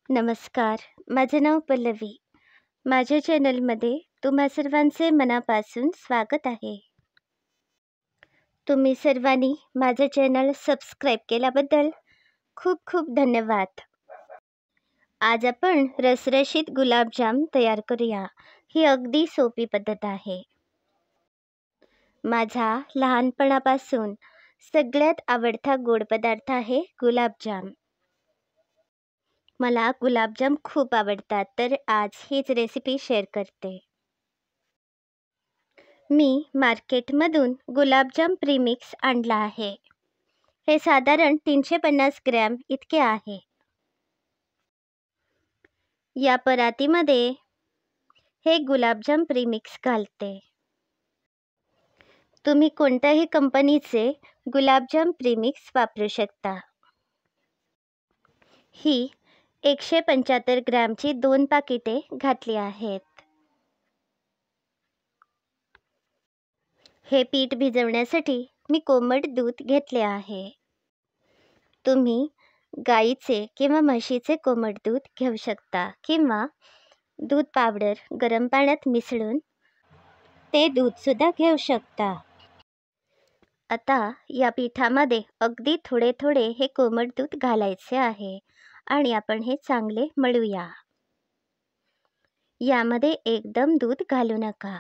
नमस्कार, माझं नाव पल्लवी. माझ्या चॅनलमध्ये तुम्हा सर्वांचे मनापासून स्वागत आहे. तुम्ही सर्वांनी माझं चॅनल सबस्क्राईब केल्याबद्दल खूप खूप धन्यवाद. आज आपण रसरशीत गुलाबजाम तयार करूया. ही अगदी सोपी पद्धत आहे. माझा लहानपणापासून सगळ्यात आवडता गोड पदार्थ आहे गुलाबजाम. मला गुलाबजाम खूप आवडतात, तर आज हीच रेसिपी शेअर करते. मी मार्केटमधून गुलाबजाम प्रीमिक्स आणला आहे. हे साधारण 350 ग्रॅम इतके आहे. या परातीमध्ये हे गुलाबजाम प्रीमिक्स घालते. तुम्ही कोणत्याही कंपनीचे गुलाबजाम प्रीमिक्स वापरू शकता. ही 175 ग्रॅमची 2 पाकिटे घातली आहेत. हे पीठ भिजवण्यासाठी मी कोमट दूध घेतले आहे. तुम्ही गाईचे किंवा म्हशीचे कोमट दूध घेऊ शकता किंवा दूध पावडर गरम पाण्यात मिसळून ते दूधसुद्धा घेऊ शकता. आता या पिठामध्ये अगदी थोडे थोडे हे कोमट दूध घालायचे आहे आणि आपण हे चांगले मळूया. यामध्ये एकदम दूध घालू नका.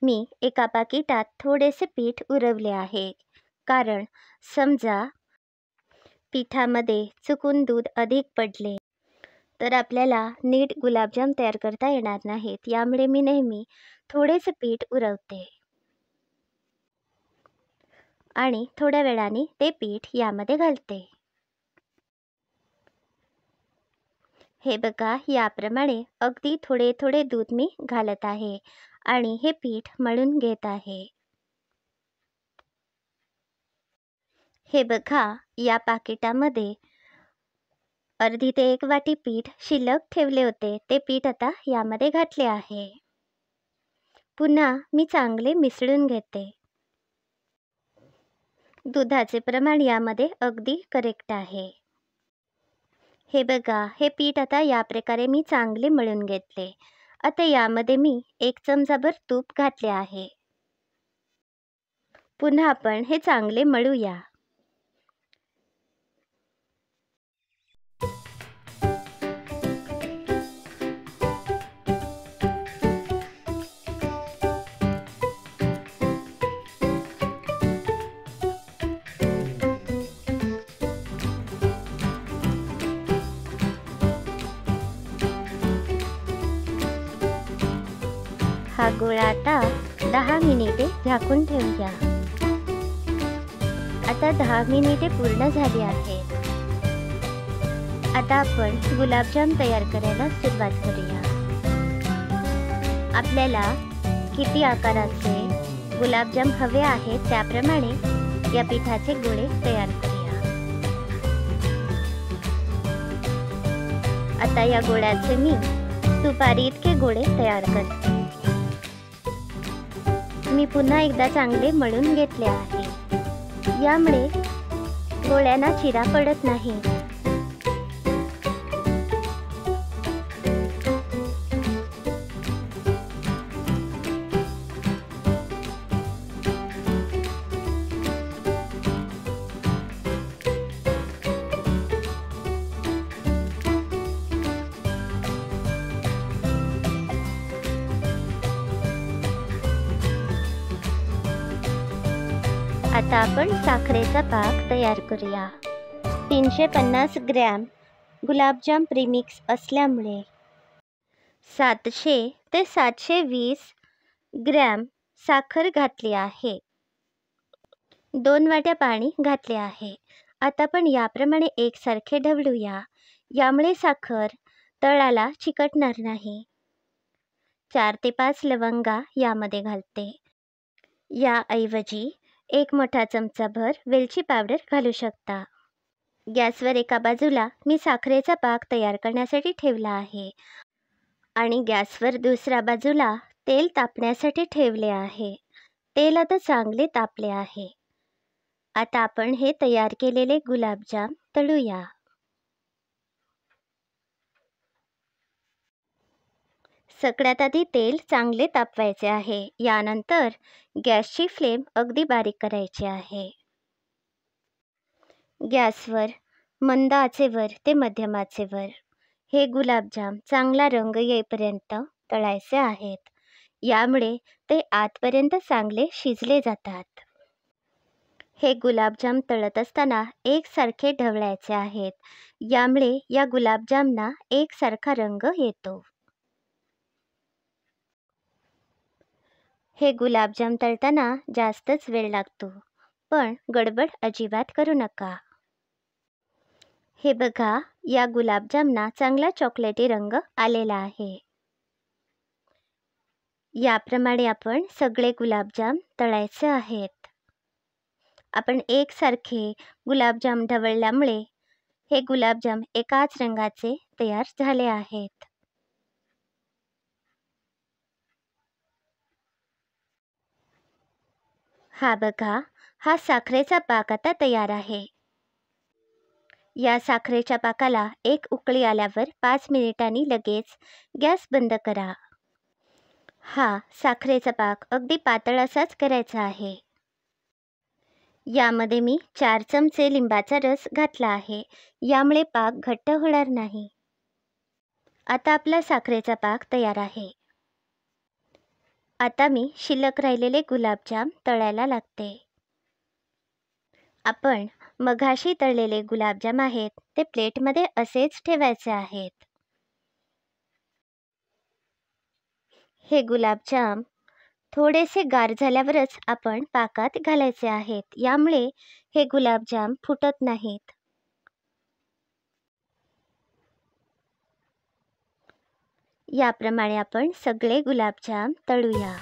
मी एका पाकिटात थोडेसे पीठ उरवले आहे, कारण समजा पिठामध्ये चुकून दूध अधिक पडले तर आपल्याला नीट गुलाबजाम तयार करता येणार नाहीत. यामुळे मी नेहमी थोडेसे पीठ उरवते आणि थोड्या वेळाने ते पीठ यामध्ये घालते. हे बघा, याप्रमाणे अगदी थोडे थोडे दूध मी घालत आहे आणि हे पीठ मळून घेत आहे. हे बघा, या पाकिटामध्ये अर्धी ते 1 वाटी पीठ शिल्लक ठेवले होते. ते पीठ आता यामध्ये घातले आहे. पुन्हा मी चांगले मिसळून घेते. दुधाचे प्रमाण यामध्ये अगदी करेक्ट आहे. हे बघा, हे पीठ आता या प्रकारे मी चांगले मळून घेतले. आता यामध्ये मी 1 चमचाभर तूप घातले आहे. पुन्हा आपण हे चांगले मळूया. हा गोळा आता 10 मिनिटे झाकून ठेवूया. आता 10 मिनिटे पूर्ण झाली आहेत. आता आपण गुलाबजाम तयार करायला सुरुवात करूया. आपल्याला किती आकाराचे गुलाबजाम हवे आहेत त्याप्रमाणे या पिठाचे गोळे तयार करूया. आता या गोळ्याचे मी सुपारी इतके गोळे तयार करते. मी पुन्हा एकदा चांगले मळून घेतले आहे. यामुळे गोळ्यांना चिरा पडत नाही. आता आपण साखरेचा पाक तयार करूया. 350 ग्रॅम गुलाबजाम प्रीमिक्स असल्यामुळे 700 ते 720 ग्रॅम साखर घातली आहे. 2 वाट्या पाणी घातले आहे. आता आपण याप्रमाणे एकसारखे ढवळूया. यामुळे साखर तळाला चिकटणार नाही. 4 ते 5 लवंगा यामध्ये घालते. याऐवजी 1 मोठा चमचाभर वेलची पावडर घालू शकता. गॅसवर एका बाजूला मी साखरेचा पाक तयार करण्यासाठी ठेवला आहे आणि गॅसवर दुसऱ्या बाजूला तेल तापण्यासाठी ठेवले आहे. तेल आता चांगले तापले आहे. आता आपण हे तयार केलेले गुलाबजाम तळूया. सगळ्यात आधी तेल चांगले तापवायचे आहे. यानंतर गॅसची फ्लेम अगदी बारीक करायची आहे. गॅसवर मंद आचेवर ते मध्यम आचेवर हे गुलाबजाम चांगला रंग येईपर्यंत तळायचे आहेत. यामुळे ते आतपर्यंत चांगले शिजले जातात. हे गुलाबजाम तळत असताना एकसारखे ढवळायचे आहेत. यामुळे या गुलाबजामना एकसारखा रंग येतो. हे गुलाबजाम तळताना जास्तच वेळ लागतो, पण गडबड अजिबात करू नका. हे बघा, या गुलाबजामना चांगला चॉकलेटी रंग आलेला आहे. याप्रमाणे आपण सगळे गुलाबजाम तळायचे आहेत. आपण एकसारखे गुलाबजाम ढवळल्यामुळे हे गुलाबजाम एकाच रंगाचे तयार झाले आहेत. हा बघा, हा साखरेचा पाक आता तयार आहे. या साखरेच्या पाकाला एक उकळी आल्यावर 5 मिनिटांनी लगेच गॅस बंद करा. हा साखरेचा पाक अगदी पातळ असाच करायचा आहे. यामध्ये मी 4 चमचे लिंबाचा रस घातला आहे. यामुळे पाक घट्ट होणार नाही. आता आपला साखरेचा पाक तयार आहे. आता मी शिल्लक राहिलेले गुलाबजाम तळायला लागते. आपण मघाशी तळलेले गुलाबजाम आहेत ते प्लेटमध्ये असेच ठेवायचे आहेत. हे गुलाबजाम थोडेसे गार झाल्यावरच आपण पाकात घालायचे आहेत. यामुळे हे गुलाबजाम फुटत नाहीत. याप्रमाणे आपण सगळे गुलाबजाम तळूया.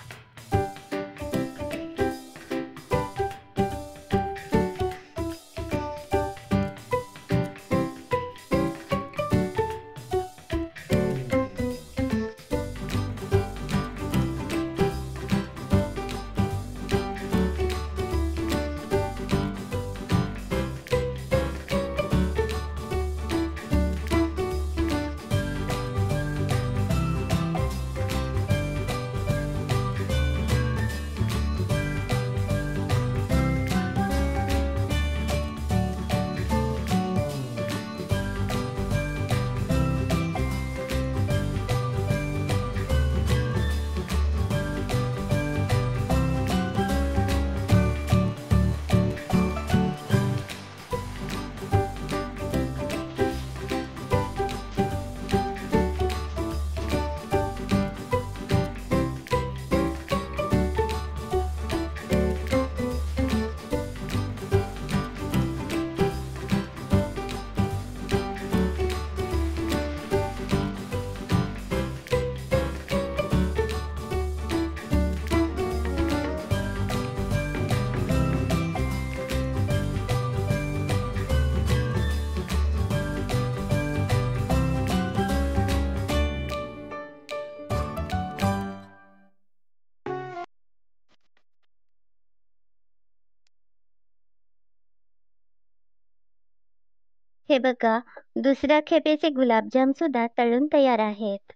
हे बघा, दुसऱ्या खेपेचे गुलाबजाम सुद्धा तळून तयार आहेत.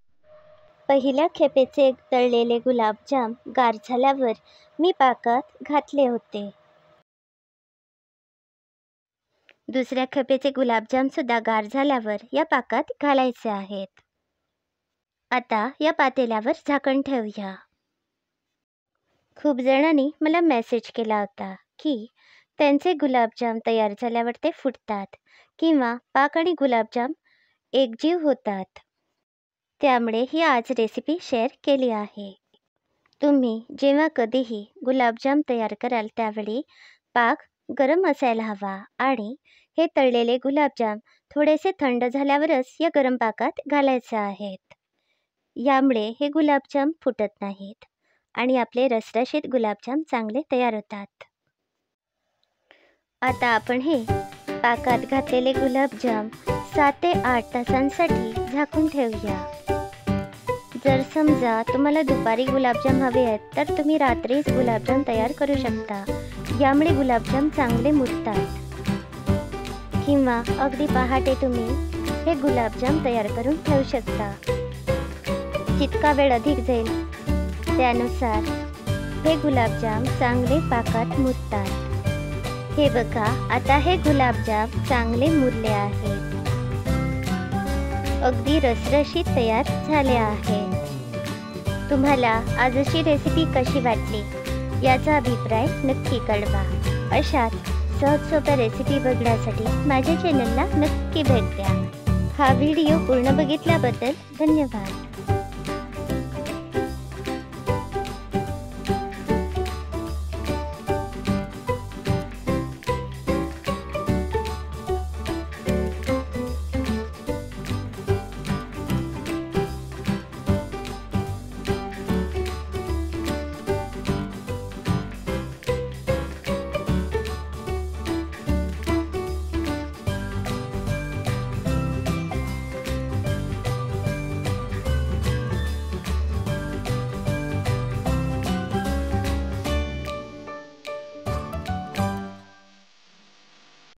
पहिल्या खेपेचे तळलेले गुलाबजाम गार झाल्यावर मी पाकात घातले होते. दुसऱ्या खेपेचे गुलाबजाम सुद्धा गार झाल्यावर या पाकात घालायचे आहेत. आता या पातेल्यावर झाकण ठेवूया. खूप जणांनी मला मेसेज केला होता की त्यांचे गुलाबजाम तयार झाल्यावर ते फुटतात किंवा पाक आणि गुलाबजाम एकजीव होतात. त्यामुळे ही आज रेसिपी शेअर केली आहे. तुम्ही जेव्हा कधीही गुलाबजाम तयार कराल त्यावेळी पाक गरम असायला हवा आणि हे तळलेले गुलाबजाम थोडेसे थंड झाल्यावरच या गरम पाकात घालायचे आहेत. यामुळे हे गुलाबजाम फुटत नाहीत आणि आपले रसरशीत गुलाबजाम चांगले तयार होतात. आता आपण हे पाकात घातलेले गुलाबजाम 7 ते 8 तासांसाठी झाकून ठेवूया. जर समजा तुम्हाला दुपारी गुलाबजाम हवे आहेत तर तुम्ही रात्रीच गुलाबजाम तयार करू शकता. यामुळे गुलाबजाम चांगले मुरतात. किंवा अगदी पहाटे तुम्ही हे गुलाबजाम तयार करून ठेवू शकता. जितका वेळ अधिक जाईल त्यानुसार हे गुलाबजाम चांगले पाकात मुरतात। हे बघा, आता हे गुलाबजाम चांगले मुरले आहेत, अगदी रसरशीत तयार झाले आहेत। तुम्हाला आजची रेसिपी कशी वाटली याचा अभिप्राय नक्की कळवा। अशाच सहज सोप्या रेसिपी बघण्यासाठी माझ्या चॅनलला नक्की भेट द्या। हा व्हिडिओ पूर्ण बघितल्याबद्दल धन्यवाद।